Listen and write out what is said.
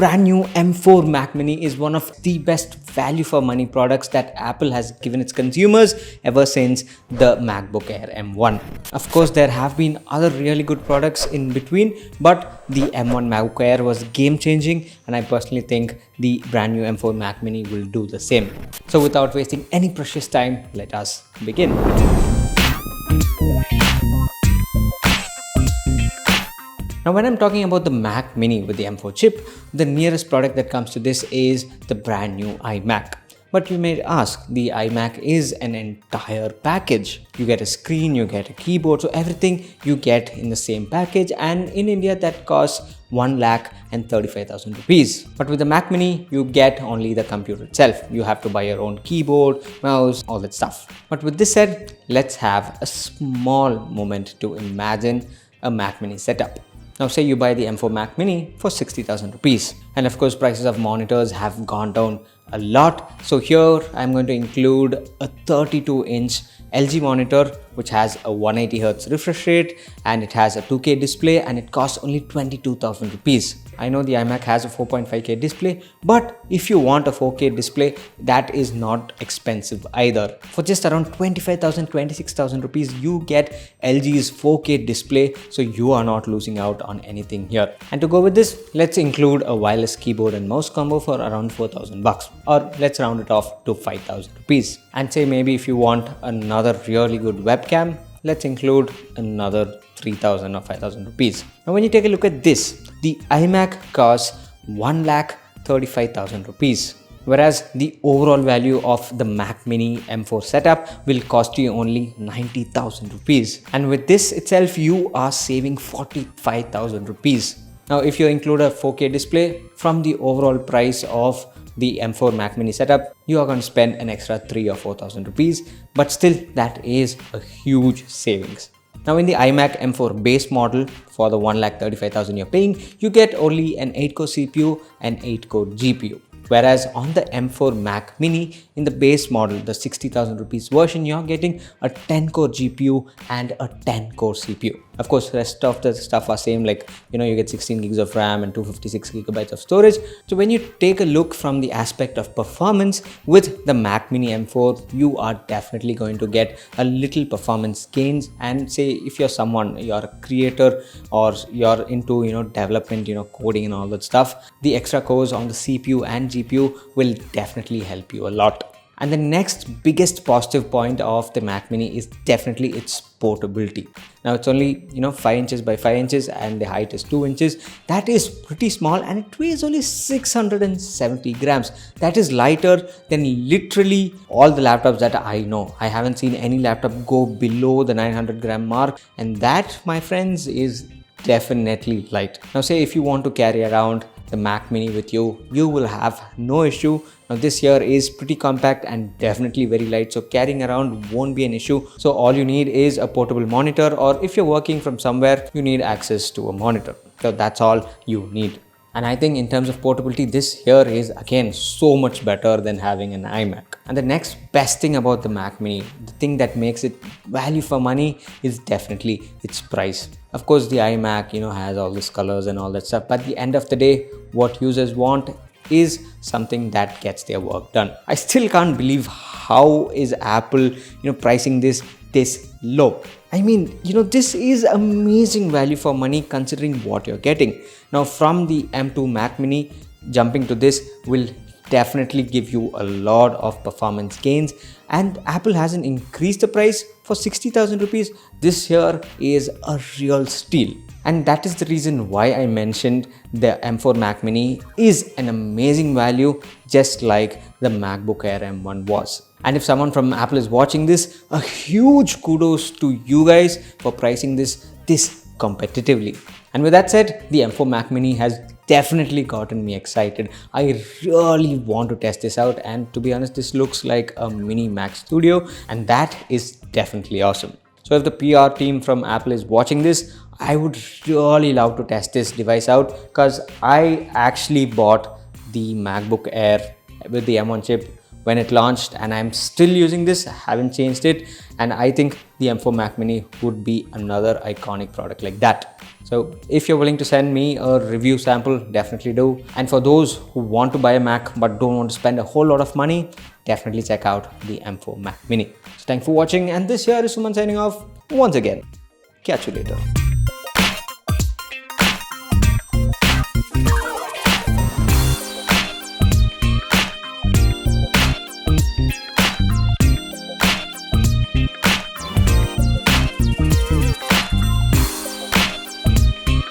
brand new M4 Mac Mini is one of the best value for money products that Apple has given its consumers ever since the MacBook Air M1. Of course, there have been other really good products in between, but the M1 MacBook Air was game changing, and I personally think the brand new M4 Mac Mini will do the same. So without wasting any precious time, let us begin. Now, when I'm talking about the Mac Mini with the M4 chip, the nearest product that comes to this is the brand new iMac. But you may ask, the iMac is an entire package. You get a screen, you get a keyboard, so everything you get in the same package, and in India that costs 1,35,000 rupees. But with the Mac Mini, you get only the computer itself. You have to buy your own keyboard, mouse, all that stuff. But with this said, let's have a small moment to imagine a Mac Mini setup. Now say you buy the M4 Mac Mini for 60,000 rupees, and of course prices of monitors have gone down a lot. So here I'm going to include a 32-inch LG monitor which has a 180Hz refresh rate, and it has a 2K display, and it costs only 22,000 rupees. I know the iMac has a 4.5K display, but if you want a 4K display, that is not expensive either. For just around 25,000, 26,000 rupees, you get LG's 4K display, so you are not losing out on anything here. And to go with this, let's include a wireless keyboard and mouse combo for around 4,000 bucks, or let's round it off to 5,000 rupees. And say maybe if you want another really good webcam, let's include another 3,000 or 5,000 rupees. Now when you take a look at this, the iMac costs 1,35,000 rupees, whereas the overall value of the Mac Mini M4 setup will cost you only 90,000 rupees. And with this itself, you are saving 45,000 rupees. Now if you include a 4K display, from the overall price of the M4 Mac Mini setup, you are going to spend an extra 3,000 or 4,000 rupees, but still that is a huge savings. Now in the iMac M4 base model, for the 1,35,000 you're paying, you get only an 8-core CPU and 8-core GPU. Whereas on the M4 Mac Mini, in the base model, the 60,000 rupees version, you're getting a 10-core GPU and a 10-core CPU. Of course, the rest of the stuff are same, like, you get 16 gigs of RAM and 256 gigabytes of storage. So when you take a look from the aspect of performance with the Mac Mini M4, you are definitely going to get a little performance gains. And say if you're a creator, or you're into, development, coding and all that stuff, the extra cores on the CPU and GPU will definitely help you a lot. And the next biggest positive point of the Mac Mini is definitely its portability. Now it's only 5 inches by 5 inches, and the height is 2 inches. That is pretty small, and it weighs only 670 grams. That is lighter than literally all the laptops that I know. I haven't seen any laptop go below the 900 gram mark, and that, my friends, is definitely light. Now say if you want to carry around the Mac Mini with you, you will have no issue. Now this here is pretty compact and definitely very light, so carrying around won't be an issue. So all you need is a portable monitor, or if you're working from somewhere, you need access to a monitor. So that's all you need. And I think in terms of portability, this here is again so much better than having an iMac. And the next best thing about the Mac Mini, the thing that makes it value for money, is definitely its price. Of course, the iMac, has all these colors and all that stuff, but at the end of the day, what users want is something that gets their work done. I still can't believe how is Apple, pricing this low. I mean, this is amazing value for money considering what you're getting. Now from the M2 Mac Mini, jumping to this will definitely give you a lot of performance gains, and Apple hasn't increased the price for 60,000 rupees. This here is a real steal. And that is the reason why I mentioned the M4 Mac Mini is an amazing value, just like the MacBook Air M1 was. And if someone from Apple is watching this, a huge kudos to you guys for pricing this competitively. And with that said, the M4 Mac Mini has definitely gotten me excited. I really want to test this out, and to be honest, this looks like a mini Mac Studio, and that is definitely awesome. So if the PR team from Apple is watching this, I would really love to test this device out, because I actually bought the MacBook Air with the M1 chip when it launched, and I'm still using this. I haven't changed it, and I think the M4 Mac Mini would be another iconic product like that. So if you're willing to send me a review sample, definitely do. And for those who want to buy a Mac but don't want to spend a whole lot of money, definitely check out the M4 Mac Mini. So thanks for watching, and this here is Suman signing off once again. Catch you later.